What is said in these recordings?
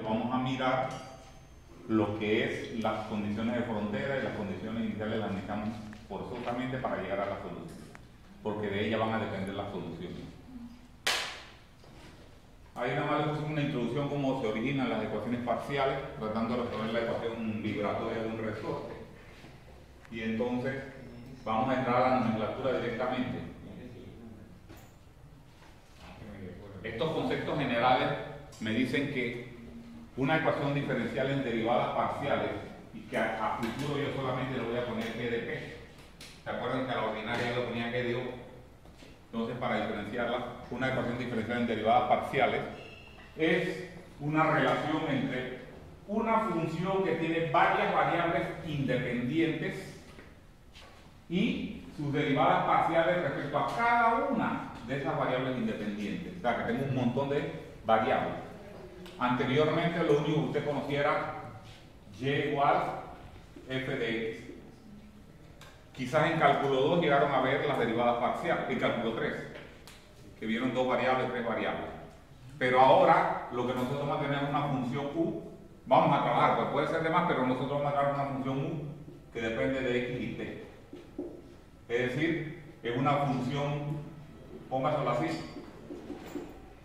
vamos a mirar lo que es las condiciones de frontera y las condiciones iniciales las necesitamos forzosamente para llegar a la solución, porque de ella van a depender las soluciones. Ahí nada más le puse una introducción cómo se originan las ecuaciones parciales, tratando de resolver la ecuación vibratoria de un resorte. Y entonces vamos a entrar a la nomenclatura directamente. Estos conceptos generales me dicen que una ecuación diferencial en derivadas parciales, y que a futuro yo solamente le voy a poner G de P. ¿Se acuerdan que a la ordinaria yo le ponía G de O? Entonces, para diferenciarla, una ecuación diferencial en derivadas parciales es una relación entre una función que tiene varias variables independientes y sus derivadas parciales respecto a cada una de esas variables independientes. O sea, que tengo un montón de variables. Anteriormente lo único que usted conociera y igual f de x. Quizás en cálculo 2 llegaron a ver las derivadas parciales, en cálculo 3, que vieron dos variables, tres variables. Pero ahora lo que nosotros vamos a tener es una función u, vamos a trabajar, pues puede ser de más, pero nosotros vamos a trabajar una función u que depende de x y t. Es decir, es una función, póngaselo así,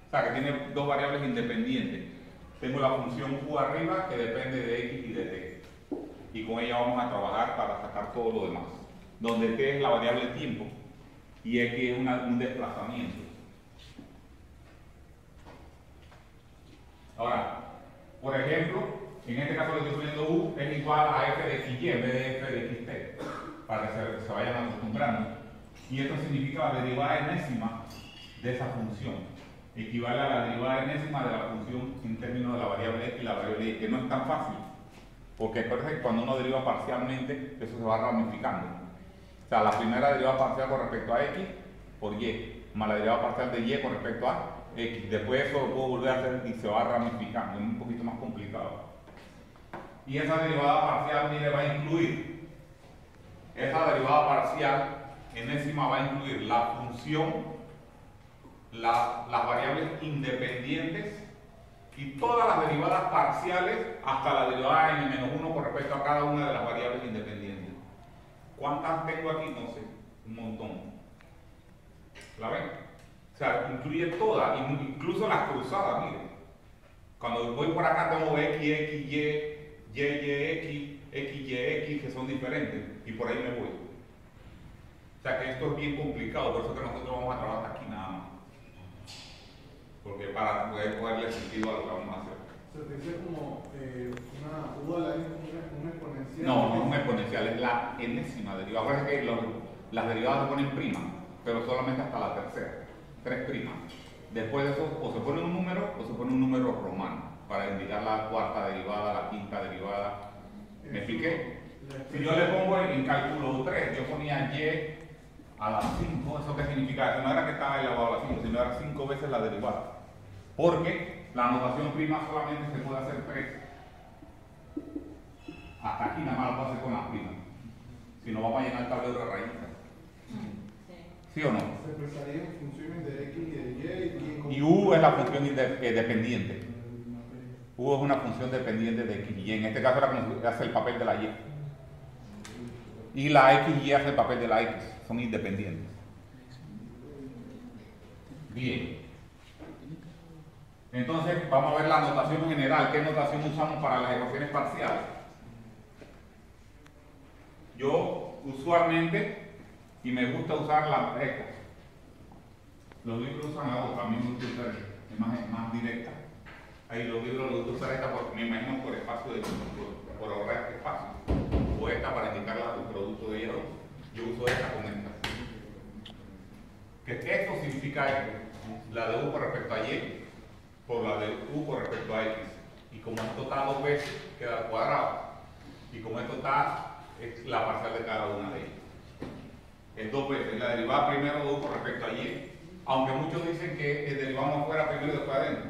o sea que tiene dos variables independientes. Tengo la función u arriba que depende de x y de t. Y con ella vamos a trabajar para sacar todo lo demás. Donde t es la variable tiempo y x es un desplazamiento. Ahora, por ejemplo, en este caso le estoy poniendo u es igual a f de xy en vez de f de xt, para que se vayan acostumbrando. Y esto significa la derivada enésima de esa función. Equivale a la derivada enésima de la función en términos de la variable x y la variable y, que no es tan fácil. Porque acuérdense que cuando uno deriva parcialmente, eso se va ramificando. O sea, la primera derivada parcial con respecto a x por y, más la derivada parcial de y con respecto a x. Después eso lo puedo volver a hacer y se va ramificando, es un poquito más complicado. Y esa derivada parcial, mire, va a incluir, esa derivada parcial enésima va a incluir la función, las variables independientes y todas las derivadas parciales hasta la derivada n-1 con respecto a cada una de las variables independientes. ¿Cuántas tengo aquí? No sé, un montón. ¿La ven? O sea, incluye todas, incluso las cruzadas, miren. Cuando voy por acá tengo x, x, y, y, x, x, y, x, que son diferentes, y por ahí me voy. O sea que esto es bien complicado, por eso que nosotros vamos a trabajar aquí nada más. Porque para poder cogerle sentido a lo que vamos a hacer. ¿Se te dice como una u a la n, un exponencial? No, no es un exponencial, es la enésima derivada. Acuérdense que las derivadas se ponen primas, pero solamente hasta la tercera, 3 primas. Después de eso, o se pone un número o se pone un número romano para indicar la cuarta derivada, la quinta derivada. ¿Me expliqué? Si yo le pongo en cálculo 3, yo ponía y a la 5, ¿eso qué significa? Eso no era que estaba elevado a la 5, sino era 5 veces la derivada. Porque la notación prima solamente se puede hacer 3. Hasta aquí nada más lo puedo hacer con las primas. Si no, vamos a llenar el tablero de raíces. ¿Sí o no? Se expresaría en funciones de x y de y. Y u es la función dependiente. U es una función dependiente de x y y. En este caso era como hace el papel de la y. Y la x y y hace el papel de la x. Son independientes. Bien. Entonces vamos a ver la notación general. ¿Qué notación usamos para las ecuaciones parciales? Yo usualmente, y me gusta usar las rectas. Los libros usan la otra, a mí me gusta usar es más directa. Ahí los libros los gusta usar esta porque me imagino por espacio por ahorrar espacio. O esta para indicar el producto de ellas dos. Yo uso esta con esta. Que esto significa esto. La de u con respecto a y por la de u con respecto a x. Y como esto está 2 veces, queda al cuadrado. Y como esto está, es la parcial de cada una de ellas. Es 2 veces. La derivada primero de u con respecto a y. Aunque muchos dicen que derivamos afuera primero y después adentro.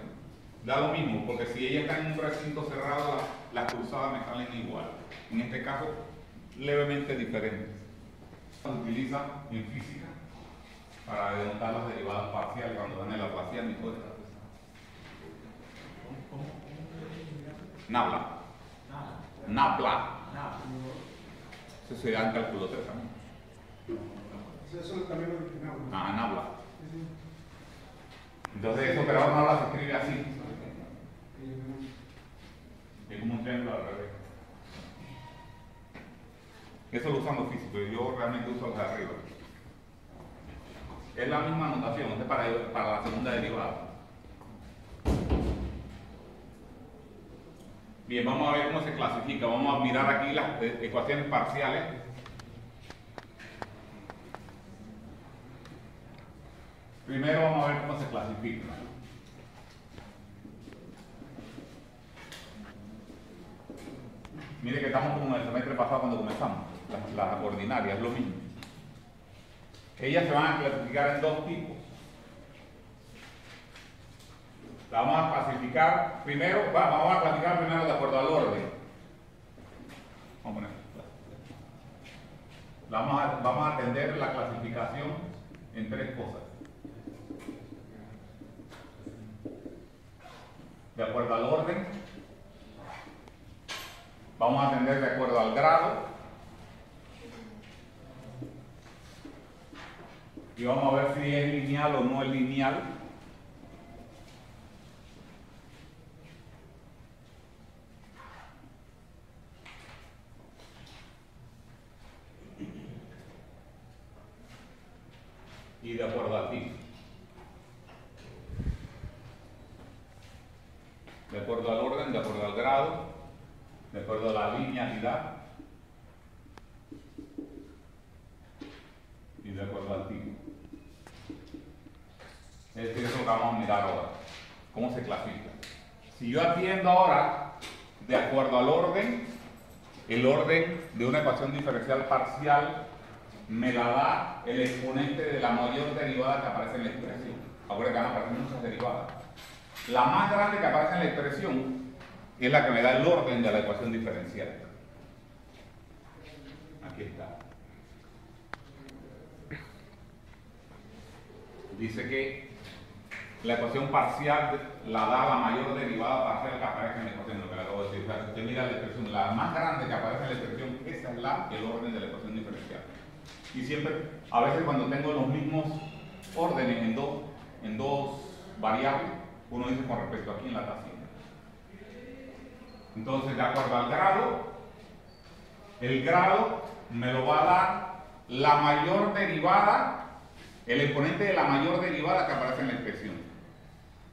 Da lo mismo, porque si ella está en un recinto cerrado, las cruzadas me salen igual. En este caso, levemente diferentes. Se utiliza en física para denotar las derivadas parciales cuando dan el laplaciano y todo esto. Nabla. Nabla. Eso se da en cálculo 3 también. Eso también lo original. Ah, Nabla. Sí. Entonces eso, pero Nabla se escribe así. Es como un triángulo al revés. Eso lo usan los físicos, yo realmente uso los de arriba. Es la misma notación, es para la segunda derivada. Bien, vamos a ver cómo se clasifica. Vamos a mirar aquí las ecuaciones parciales. Primero vamos a ver cómo se clasifica. Mire que estamos como en el semestre pasado cuando comenzamos. Las ordinarias, es lo mismo. Ellas se van a clasificar en dos tipos. La vamos a clasificar primero, vamos a clasificar primero de acuerdo al orden. Vamos a poner. Vamos a atender la clasificación en tres cosas. De acuerdo al orden, vamos a atender de acuerdo al grado y vamos a ver si es lineal o no es lineal. Y de acuerdo al tipo. De acuerdo al orden, de acuerdo al grado, de acuerdo a la linealidad y de acuerdo al tipo. Es decir, eso es lo que vamos a mirar ahora. ¿Cómo se clasifica? Si yo atiendo ahora de acuerdo al orden, el orden de una ecuación diferencial parcial me la da el exponente de la mayor derivada que aparece en la expresión. Ahora que van a aparecer muchas derivadas. La más grande que aparece en la expresión es la que me da el orden de la ecuación diferencial. Aquí está. Dice que la ecuación parcial la da la mayor derivada parcial que aparece en la ecuación, lo que le acabo de decir. O sea, si usted mira la expresión, la más grande que aparece en la expresión, esa es el orden de la ecuación diferencial. Y siempre, a veces cuando tengo los mismos órdenes en dos variables, uno dice con respecto a quién la está haciendo. Entonces, de acuerdo al grado, el grado me lo va a dar la mayor derivada, el exponente de la mayor derivada que aparece en la expresión.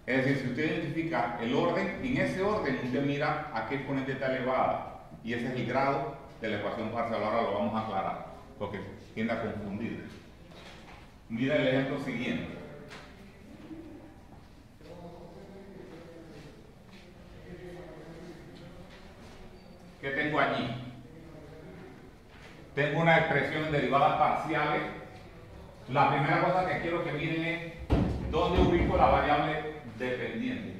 Es decir, si usted identifica el orden, en ese orden usted mira a qué exponente está elevada. Y ese es el grado de la ecuación parcial. Ahora lo vamos a aclarar, porque tiende a confundir. Mira el ejemplo siguiente. ¿Qué tengo allí? Tengo una expresión en derivadas parciales. La primera cosa que quiero que miren es dónde ubico la variable dependiente.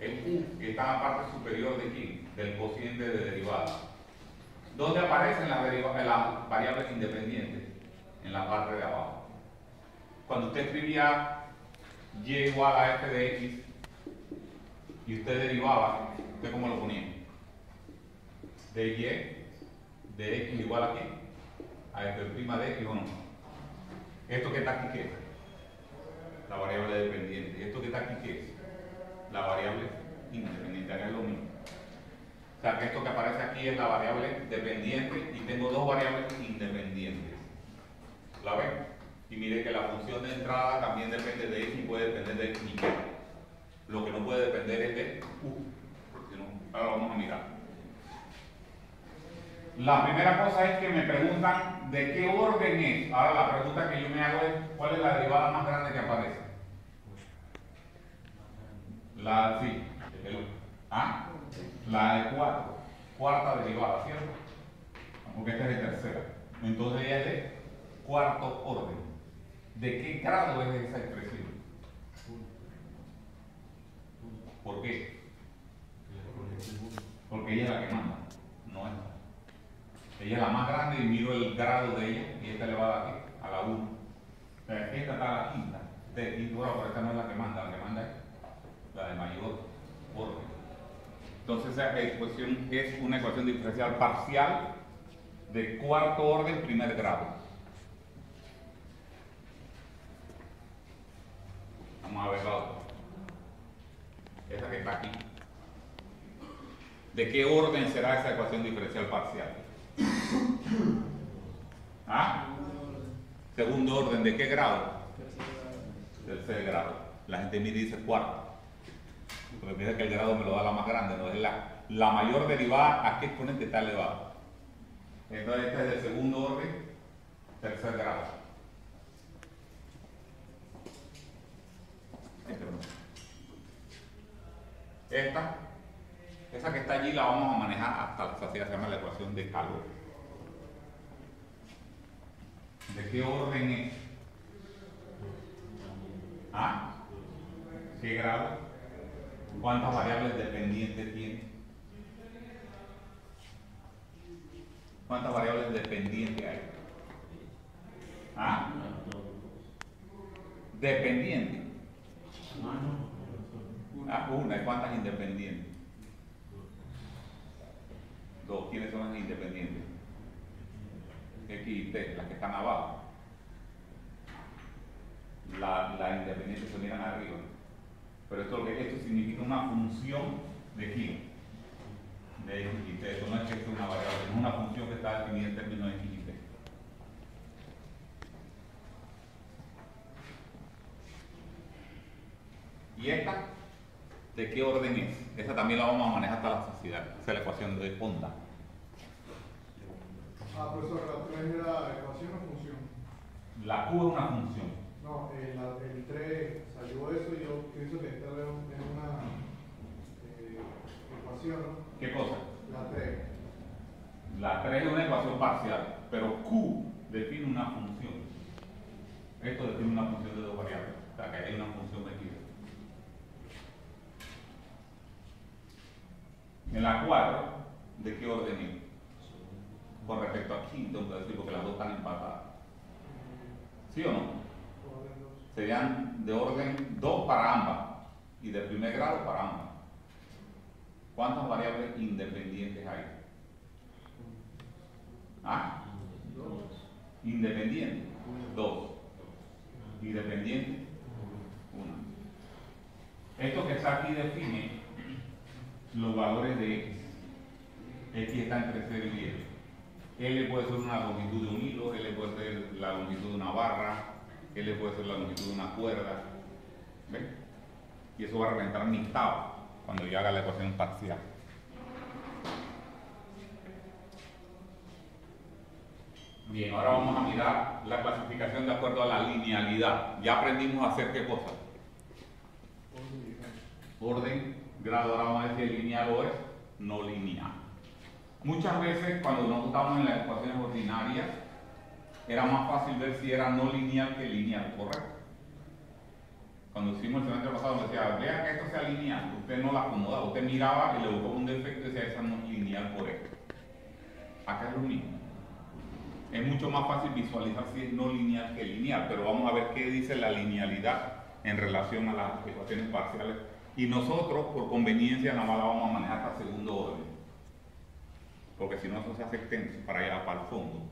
El u, que está en la parte superior de quién? Del cociente de derivada. ¿Dónde aparecen las variables independientes? En la parte de abajo. Cuando usted escribía y igual a f de x y usted derivaba, ¿usted cómo lo ponía? De y de x igual a qué? A f' de x o no. ¿Esto que está aquí qué es? La variable dependiente. ¿Y esto que está aquí qué es? La variable independiente. Acá es lo mismo. O sea que esto que aparece aquí es la variable dependiente y tengo dos variables independientes. ¿La ven? Y mire que la función de entrada también depende de x y puede depender de y. Lo que no puede depender es de u. Porque no, ahora lo vamos a mirar. La primera cosa es que me preguntan de qué orden es. Ahora la pregunta que yo me hago es ¿cuál es la derivada más grande que aparece? La de 4. Cuarta derivada, ¿cierto? Porque esta es de tercera. Entonces ella es de cuarto orden. ¿De qué grado es esa expresión? ¿Por qué? Porque ella es la que manda, no esta. Ella es la más grande y miro el grado de ella y esta elevada a qué? A la 1. Esta está a la quinta. De quinto grado, pero esta no es la que manda es la de mayor orden. Entonces esa ecuación es una ecuación diferencial parcial de cuarto orden, primer grado. Vamos a ver la otra. Esa que está aquí. ¿De qué orden será esa ecuación diferencial parcial? ¿Ah? Segundo orden, ¿de qué grado? Tercer grado. La gente mira y dice cuarto. Porque piensa que el grado me lo da la más grande, no es la mayor derivada a qué exponente está elevado. Entonces esta es de segundo orden, tercer grado. Esa que está allí la vamos a manejar hasta la saciedad, se llama la ecuación de calor. ¿De qué orden es? ¿Ah? ¿Qué grado? ¿Cuántas variables dependientes tiene? ¿Cuántas variables dependientes hay? ¿Ah? ¿Dependiente? Ah, una. ¿Y cuántas independientes? Dos. ¿Quiénes son las independientes? X y T, las que están abajo. Las independientes se miran arriba. Pero esto significa una función de quién? De X y T. Eso no es que es una variable, es una función que está definida en términos de X y T. ¿Y esta? ¿De qué orden es? Esta también la vamos a manejar hasta la saciedad. Esa es la ecuación de onda. Profesor, la 3 era ecuación o función. La Q es una función. No, el 3 salió eso y yo pienso que esta es una ecuación, ¿no? ¿Qué cosa? La 3. La 3 es una ecuación parcial, pero Q define una función. Esto define una función de dos variables. O sea, que hay una función metida. En la 4, ¿de qué orden es? Con respecto a quinto, tengo que decir, porque las dos están empatadas. ¿Sí o no? Serían de orden 2 para ambas y de primer grado para ambas. ¿Cuántas variables independientes hay? ¿Ah? Independientes, 2. Y dependientes, 1. Esto que está aquí define los valores de X. X está entre 0 y 10. L puede ser una longitud de un hilo, L puede ser la longitud de una barra, L puede ser la longitud de una cuerda. ¿Ven? Y eso va a representar mi octavo cuando yo haga la ecuación parcial. Bien, ahora vamos a mirar la clasificación de acuerdo a la linealidad. Ya aprendimos a hacer qué cosa. Orden, grado, ahora vamos a ver si es lineal o es no lineal. Muchas veces cuando nosotros estamos en las ecuaciones ordinarias era más fácil ver si era no lineal que lineal, ¿correcto? Cuando hicimos el semestre pasado me decía, vea que esto sea lineal, usted no la acomodaba, usted miraba y le buscaba un defecto y decía, esa no es lineal por esto. Acá es lo mismo. Es mucho más fácil visualizar si es no lineal que lineal, pero vamos a ver qué dice la linealidad en relación a las ecuaciones parciales. Y nosotros, por conveniencia, nada más la vamos a manejar hasta segundo orden. Porque si no, eso se hace extenso para allá, para el fondo.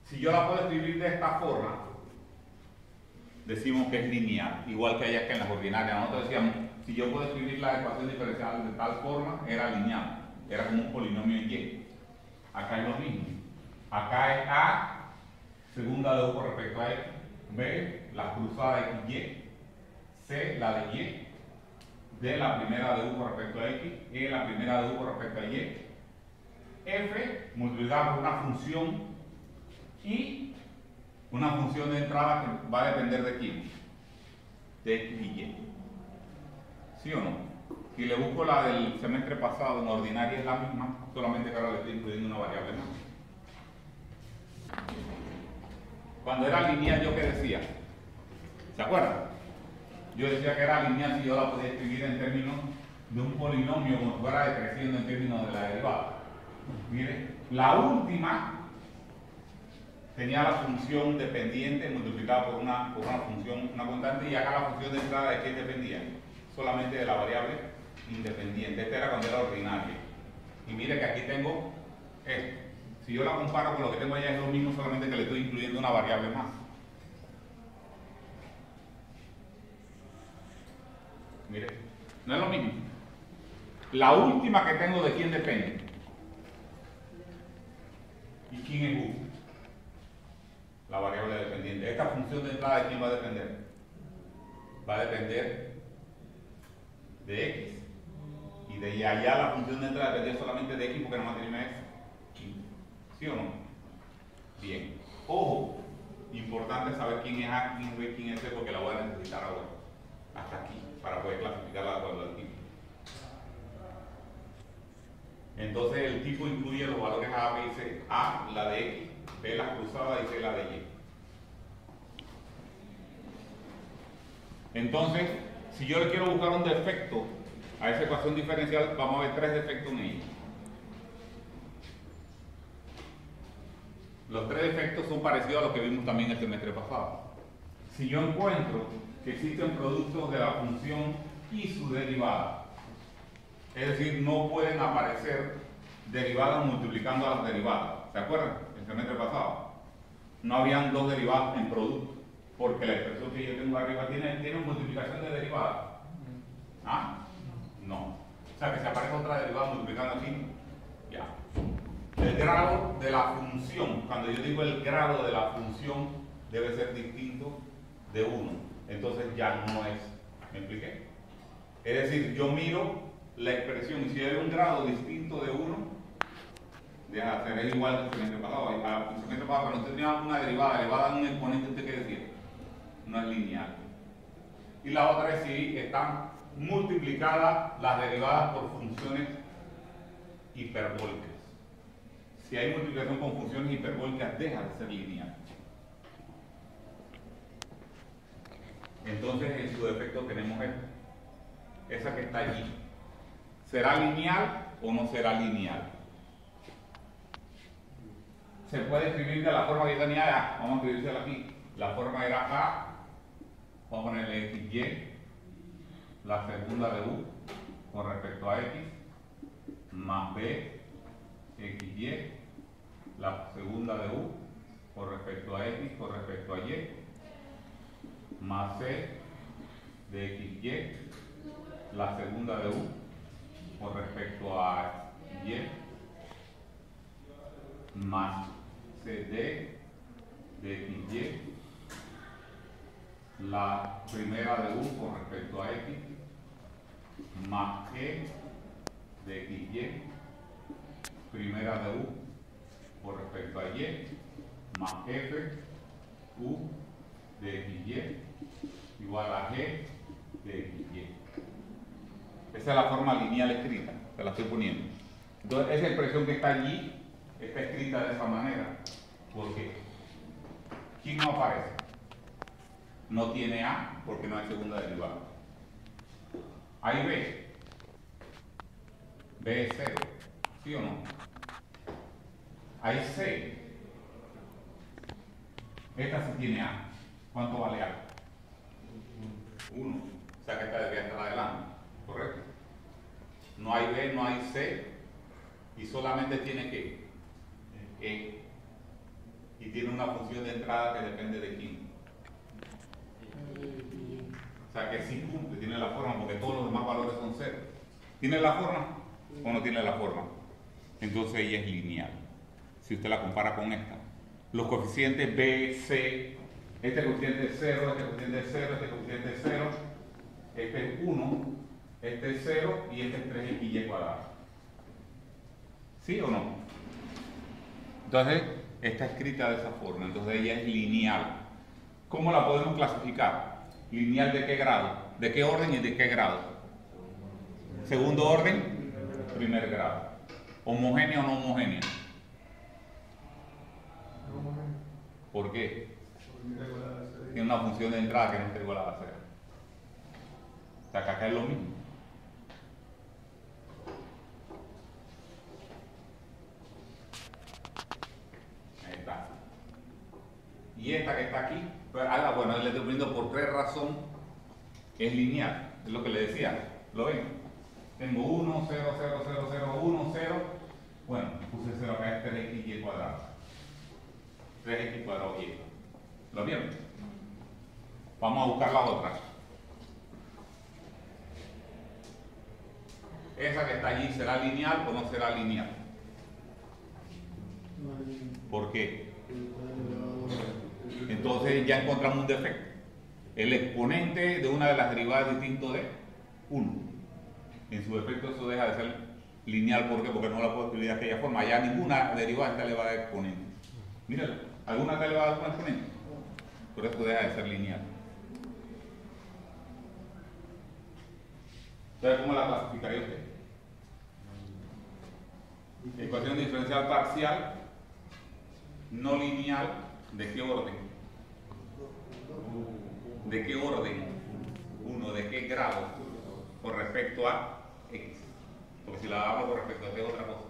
Si yo la puedo escribir de esta forma, decimos que es lineal, igual que allá que en las ordinarias. Nosotros decíamos, si yo puedo escribir la ecuación diferencial de tal forma, era lineal, era como un polinomio en Y. Acá es lo mismo. Acá es A, segunda de U con respecto a X, B, la cruzada X y Y, C, la de Y, D, la primera de U con respecto a X, E, la primera de U con respecto a Y, F, multiplicado por una función y una función de entrada que va a depender de quién, de X y Y. ¿Sí o no? Si le busco la del semestre pasado en ordinaria es la misma, solamente que ahora le estoy incluyendo una variable más. Cuando era lineal, ¿yo qué decía? ¿Se acuerdan? Yo decía que era lineal si yo la podía escribir en términos de un polinomio como si fuera decreciendo en términos de la derivada. Miren, la última tenía la función dependiente multiplicada por una función, una constante, y acá la función de entrada de quién dependía, solamente de la variable independiente. Esta era cuando era ordinaria. Y mire que aquí tengo esto. Si yo la comparo con lo que tengo allá es lo mismo, solamente que le estoy incluyendo una variable más. Mire, no es lo mismo. La última que tengo, ¿de quién depende? ¿Y quién es U? La variable dependiente. Esta función de entrada, ¿de quién va a depender? Va a depender de X. Y de allá la función de entrada depende solamente de X porque no tenemos X. ¿Sí o no? Bien. Ojo, importante saber quién es A, quién es B, quién es C, porque la voy a necesitar ahora. Hasta aquí, para poder clasificarla de acuerdo al tipo. Entonces el tipo incluye los valores A, B y C. A, la de X, B, la cruzada y C, la de Y. Entonces, si yo le quiero buscar un defecto a esa ecuación diferencial, vamos a ver 3 defectos en ella. Los 3 defectos son parecidos a los que vimos también el semestre pasado. Si yo encuentro que existen productos de la función y su derivada, es decir, no pueden aparecer derivadas multiplicando a las derivadas. ¿Se acuerdan? El semestre pasado. No habían 2 derivadas en producto, porque la expresión que yo tengo arriba tiene multiplicación de derivadas. ¿Ah? No. O sea, que se aparece otra derivada multiplicando aquí. Ya. El grado de la función, cuando yo digo el grado de la función, debe ser distinto de 1. Entonces ya no es. ¿Me expliqué? Es decir, yo miro la expresión y si hay un grado distinto de 1, deja de ser, es igual que el semestre pasado. El semestre pasado, cuando usted tenía una derivada elevada en un exponente, ¿usted qué decía? No es lineal. Y la otra es si están multiplicadas las derivadas por funciones hiperbólicas. Si hay multiplicación con funciones hiperbólicas, deja de ser lineal. Entonces, en su defecto tenemos esta. Esa que está allí. ¿Será lineal o no será lineal? Se puede escribir de la forma que tenía allá. Vamos a escribírsela aquí. La forma era A. Vamos a ponerle XY. La segunda de U con respecto a X. Más B. XY. La segunda de U con respecto a X con respecto a Y. Más C de XY. La segunda de U con respecto a Y. Más CD de XY, la primera de U con respecto a X, más G de XY, primera de U con respecto a Y, más F, U de XY, igual a G de XY. Esa es la forma lineal escrita, te la estoy poniendo. Entonces, esa expresión que está allí está escrita de esa manera. ¿Por qué? ¿Quién no aparece? No tiene A porque no hay segunda derivada. Hay B. B es 0. ¿Sí o no? Hay C. Esta sí tiene A. ¿Cuánto vale A? 1. O sea que esta debería estar adelante. ¿Correcto? No hay B, no hay C. Y solamente tiene que E. Y tiene una función de entrada que depende de quién. O sea que sí cumple, tiene la forma, porque todos los demás valores son 0. ¿Tiene la forma o no tiene la forma? Entonces ella es lineal. Si usted la compara con esta. Los coeficientes B, C, este coeficiente es 0, este coeficiente es 0, este coeficiente es 0, este es 1, este es 0 y este es 3xy cuadrado. ¿Sí o no? Entonces, está escrita de esa forma, entonces ella es lineal. ¿Cómo la podemos clasificar? ¿Lineal de qué grado? ¿De qué orden y de qué grado? Segundo orden, primer grado. ¿Homogénea o no homogénea? ¿Por qué? Tiene una función de entrada que no está igual a la 0. O sea, que acá es lo mismo. Y esta que está aquí, pues, bueno, le estoy poniendo por 3 razones es lineal, es lo que le decía, ¿lo ven? Tengo 1, 0, 0, 0, 0, 1, 0, bueno, puse 0 acá, es 3x cuadrado. 3x cuadrado y. ¿Lo vieron? Vamos a buscar la otra. ¿Esa que está allí será lineal o no será lineal? ¿Por qué? Entonces ya encontramos un defecto. El exponente de una de las derivadas es distinto de 1. En su defecto eso deja de ser lineal. ¿Por qué? Porque no la puedo escribir de aquella forma. Ya ninguna derivada está elevada a exponente. Míralo, ¿alguna está elevada a exponente? Por eso deja de ser lineal. Entonces, ¿cómo la clasificaría usted? Ecuación diferencial parcial no lineal, ¿de qué orden? ¿De qué orden? 1, ¿de qué grado? Con respecto a x. Porque si la damos con respecto a x es otra cosa.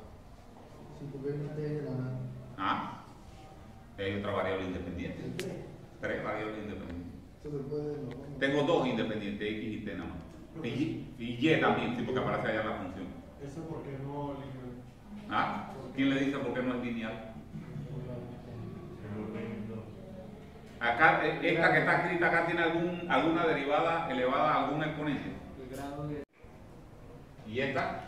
Ah, hay otra variable independiente. 3 variables independientes. Tengo 2 independientes, x y t nada más. Y y también, sí, porque aparece allá la función. ¿Eso por qué no lineal? ¿Ah? ¿Quién le dice por qué no es lineal? Acá, esta que está escrita acá tiene alguna derivada elevada a algún exponente. ¿Y esta?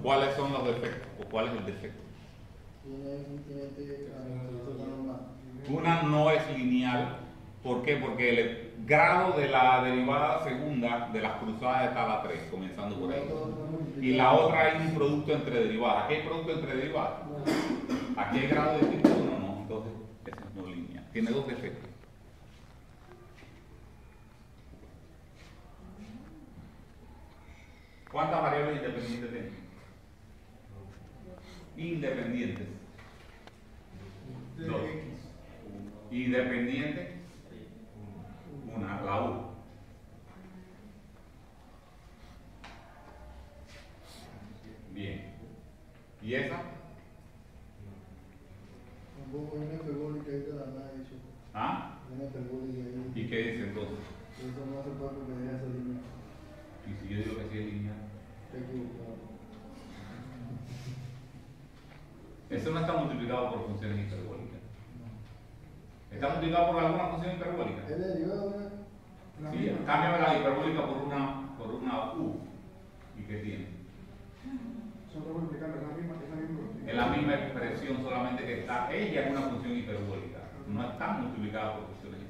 ¿Cuáles son los defectos? ¿O cuál es el defecto? Una no es lineal. ¿Por qué? Porque el grado de la derivada segunda de las cruzadas está a la 3, comenzando por ahí. Y la otra hay un producto entre derivadas. ¿Aquí hay producto entre derivadas? ¿Aquí hay grado distinto? No. Entonces, esa es no lineal. Tiene 2 defectos. ¿Cuántas variables independientes tiene? Independientes. 2. ¿Y dependientes? Una, la U. Bien. ¿Y esa? ¿Ah? ¿Y qué dice entonces? Eso no se puede porque debería ser lineal. ¿Y si yo digo que sí es lineal? Está equivocado. Eso no está multiplicado por funciones hiperbólicas. ¿Está multiplicado por alguna función hiperbólica? ¿Es derivada? Sí, cámbiame la hiperbólica por una U. ¿Y qué tiene? Solo voy a explicar, es la misma. Es la misma expresión, solamente que está ella en una función hiperbólica. No está multiplicada por funciones hiperbólicas.